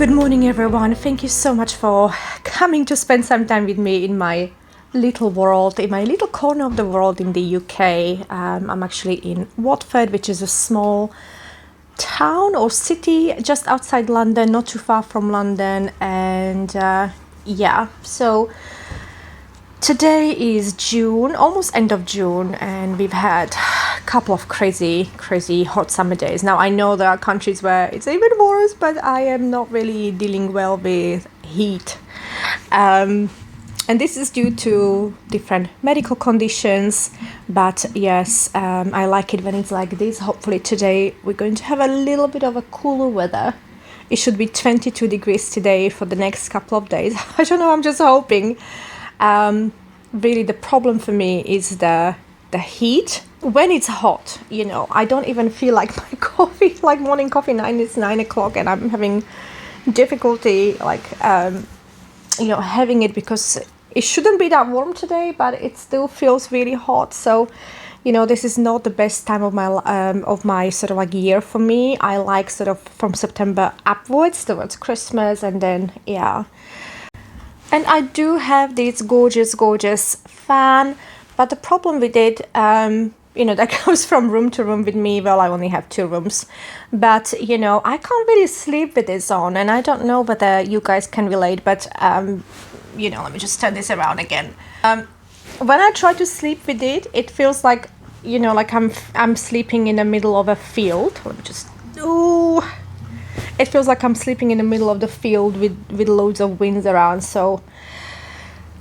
Good morning, everyone. Thank you so much for coming to spend some time with me in my little world, in my little corner of the world in the UK. I'm actually in Watford, which is a small town or city just outside London, not too far from London. And so today is June, almost end of June, and we've had a couple of crazy hot summer days. Now I know there are countries where it's even worse, but I am not really dealing well with heat. And this is due to different medical conditions, but yes, I like it when it's like this. Hopefully today we're going to have a little bit of a cooler weather. It should be 22 degrees today for the next couple of days. I don't know, I'm just hoping. Really the problem for me is the heat. When it's hot, I don't even feel like my coffee, like morning coffee. It's 9 o'clock and I'm having difficulty having it because it shouldn't be that warm today, but it still feels really hot. So this is not the best time of my sort of like year for me. I like sort of from September upwards towards Christmas, and then and I do have this gorgeous fan, but the problem with it, that goes from room to room with me. Well, I only have 2 rooms, but I can't really sleep with this on, and I don't know whether you guys can relate, but let me just turn this around again. When I try to sleep with it, it feels like, like I'm sleeping in the middle of a field. Let me just, it feels like I'm sleeping in the middle of the field with loads of winds around. So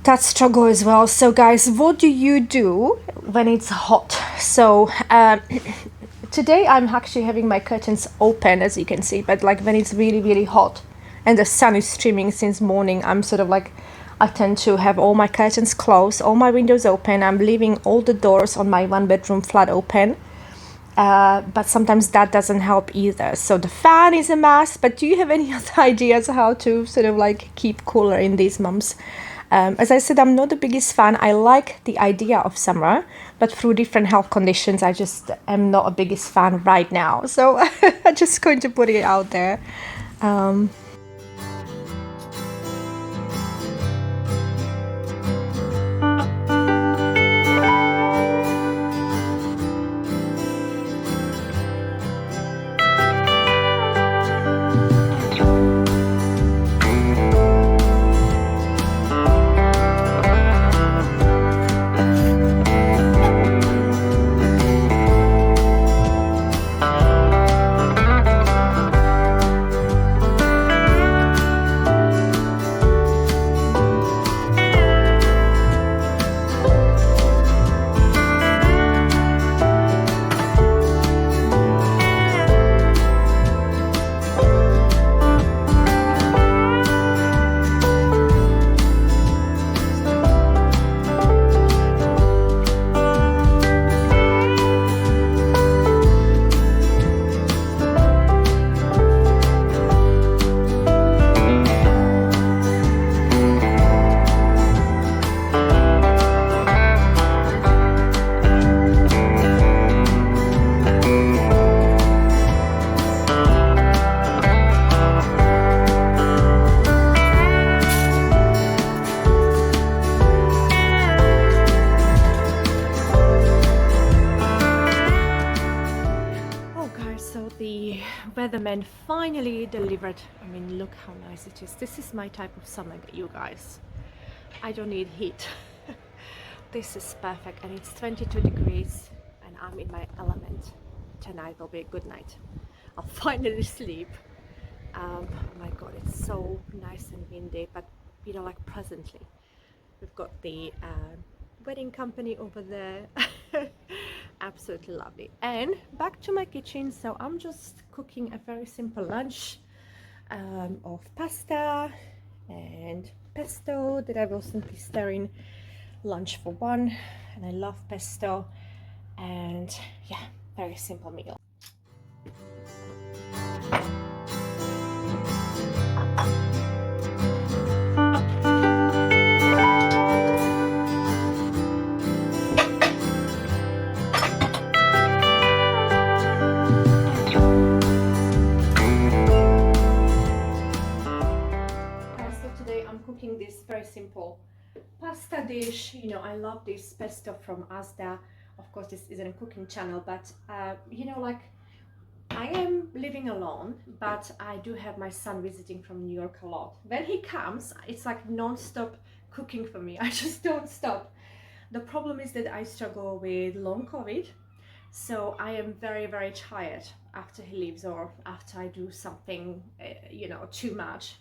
that struggle as well. So guys, what do you do when it's hot? So today I'm actually having my curtains open, as you can see, but like when it's really hot and the sun is streaming since morning, I'm sort of like, I tend to have all my curtains closed, all my windows open. I'm leaving all the doors on my 1-bedroom flat open. But sometimes that doesn't help either. So the fan is a must, but do you have any other ideas how to sort of like keep cooler in these months? As I said, I'm not the biggest fan. I like the idea of summer, but through different health conditions, I just am not a biggest fan right now. So I'm just going to put it out there. Weatherman finally delivered. I mean, look how nice it is. This is my type of summer, you guys. I don't need heat. This is perfect, and it's 22 degrees and I'm in my element. Tonight will be a good night. I'll finally sleep. Oh my god, it's so nice and windy, but like presently we've got the wedding company over there. Absolutely lovely. And back to my kitchen. So I'm just cooking a very simple lunch of pasta and pesto that I will simply stir in lunch for one, and I love pesto, and yeah, very simple meal. simple pasta dish. You know, I love this pesto from Asda. Of course, this isn't a cooking channel, but you know, like, I am living alone, but I do have my son visiting from New York a lot. When he comes, it's like non-stop cooking for me. I just don't stop. The problem is that I struggle with long COVID, so I am very, very tired after he leaves or after I do something, you know, too much.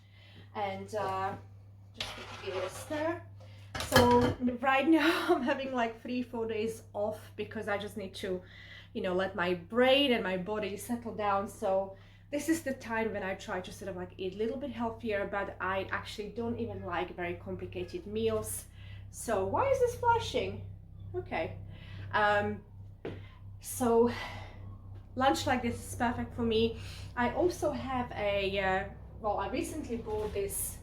And just put this there. So right now I'm having like 3-4 days off because I just need to, you know, let my brain and my body settle down. So this is the time when I try to sort of like eat a little bit healthier, but I actually don't even like very complicated meals. So why is this flashing? Okay. So lunch like this is perfect for me. I also have a, well, I recently bought this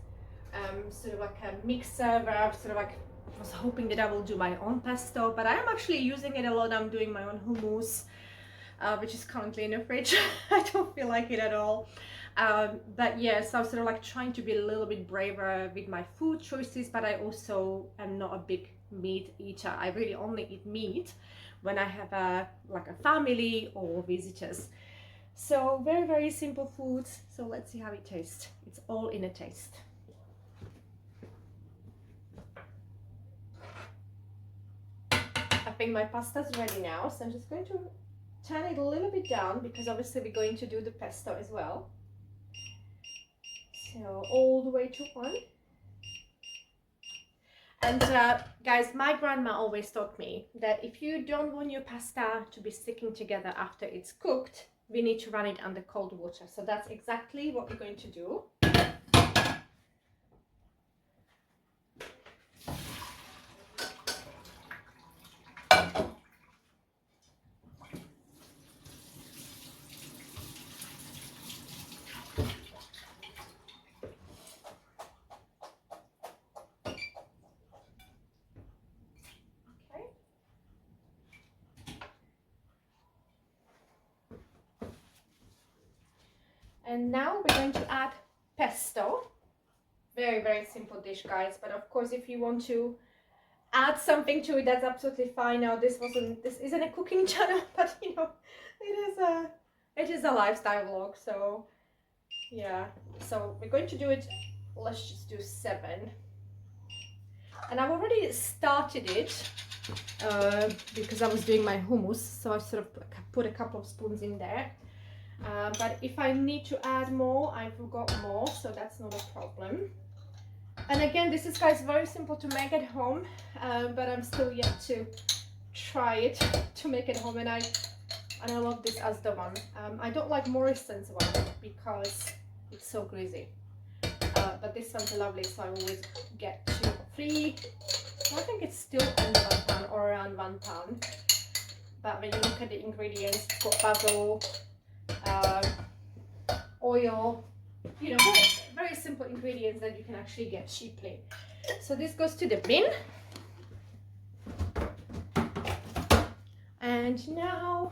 sort of like a mixer where I sort of like was hoping that I will do my own pesto, but I am actually using it a lot. I'm doing my own hummus, which is currently in the fridge. I don't feel like it at all. But yes, I'm sort of like trying to be a little bit braver with my food choices, but I also am not a big meat eater. I really only eat meat when I have a family or visitors. So very, very simple foods. So let's see how it tastes. It's all in a taste. I think my pasta's ready now, so I'm just going to turn it a little bit down because obviously we're going to do the pesto as well. So all the way to 1. And guys, my grandma always taught me that if you don't want your pasta to be sticking together after it's cooked, we need to run it under cold water. So that's exactly what we're going to do. And now we're going to add pesto. Very, very simple dish, guys. But of course, if you want to add something to it, that's absolutely fine. Now, this isn't a cooking channel, but you know, it is a lifestyle vlog. So yeah. So we're going to do it. Let's just do 7. And I've already started it because I was doing my hummus. So I sort of put a couple of spoons in there. But if I need to add more, I've got more, so that's not a problem. And again, this is, guys, very simple to make at home, but I'm still yet to try it to make it home. And I love this as the one. I don't like Morrison's one because it's so greasy, but this one's lovely, so I always get 2 or 3. I think it's still under £1 or around £1. But when you look at the ingredients, it's got basil, oil, you know, very, very simple ingredients that you can actually get cheaply. So this goes to the bin. And now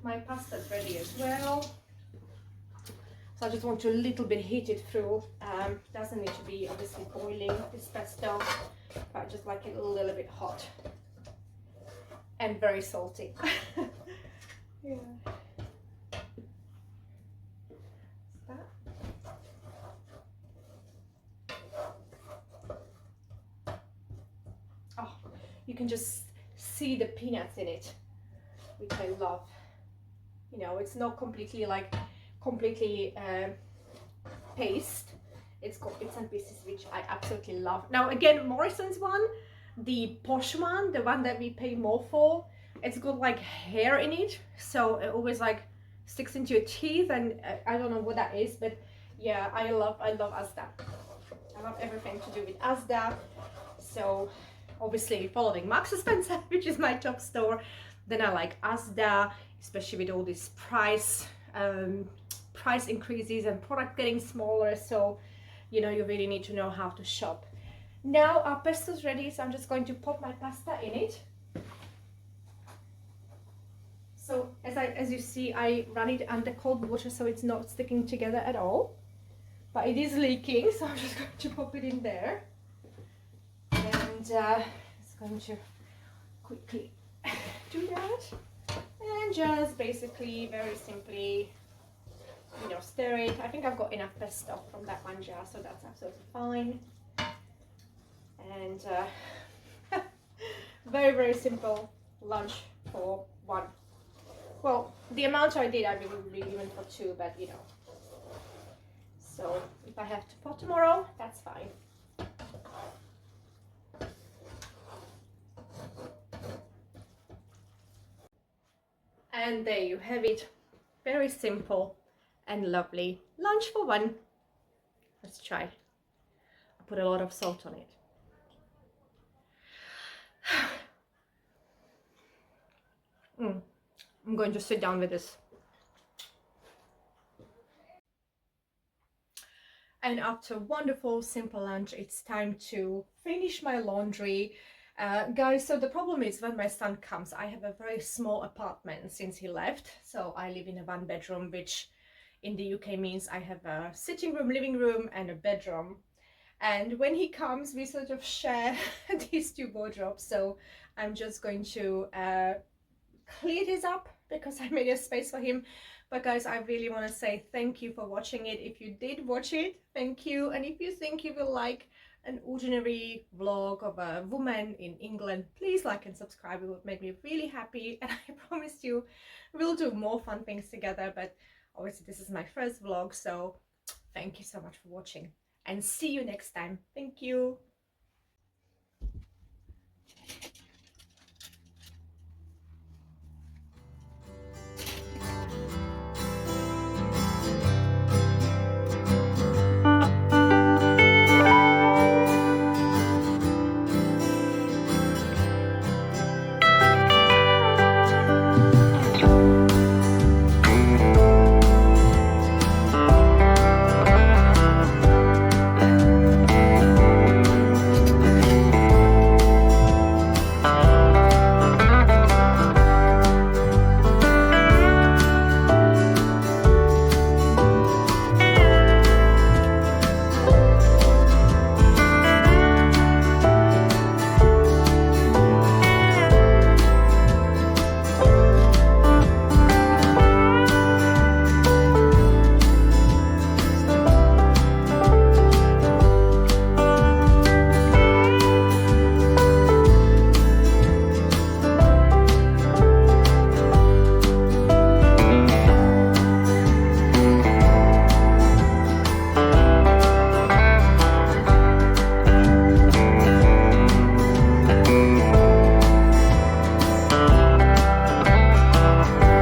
my pasta is ready as well. So I just want to a little bit heat it through. Doesn't need to be obviously boiling, this pesto, but I just like it a little bit hot and very salty. Yeah. Oh, you can just see the peanuts in it, which I love. You know, it's not completely paste. It's got bits and pieces, which I absolutely love. Now again, Morrison's one, the posh one, the one that we pay more for, it's got like hair in it, so it always like sticks into your teeth, and I don't know what that is, but yeah, I love Asda. I love everything to do with Asda. So obviously following Marks and Spencer, which is my top store, then I like Asda, especially with all these price increases and product getting smaller. So you know, you really need to know how to shop. Now our pesto's ready, so I'm just going to pop my pasta in it. So as you see, I run it under cold water, so it's not sticking together at all, but it is leaking, so I'm just going to pop it in there. it's going to quickly do that, and just basically very simply, you know, stir it. I think I've got enough pesto from that one jar, so that's absolutely fine. And very, very simple lunch for one. Well, the amount I did, I really went for two, but you know. So if I have to pot tomorrow, that's fine. And there you have it. Very simple and lovely lunch for one. Let's try. I put a lot of salt on it. I'm going to sit down with this. And after a wonderful simple lunch, it's time to finish my laundry. Guys, so the problem is when my son comes, I have a very small apartment since he left. So I live in a one bedroom, which in the UK means I have a sitting room, living room and a bedroom. And when he comes, we sort of share these two wardrobes. So I'm just going to clear this up because I made a space for him. But guys, I really want to say thank you for watching it. If you did watch it, thank you. And if you think you will like an ordinary vlog of a woman in England, please like and subscribe. It would make me really happy, and I promise you we'll do more fun things together. But obviously this is my first vlog, so thank you so much for watching and see you next time. Thank you.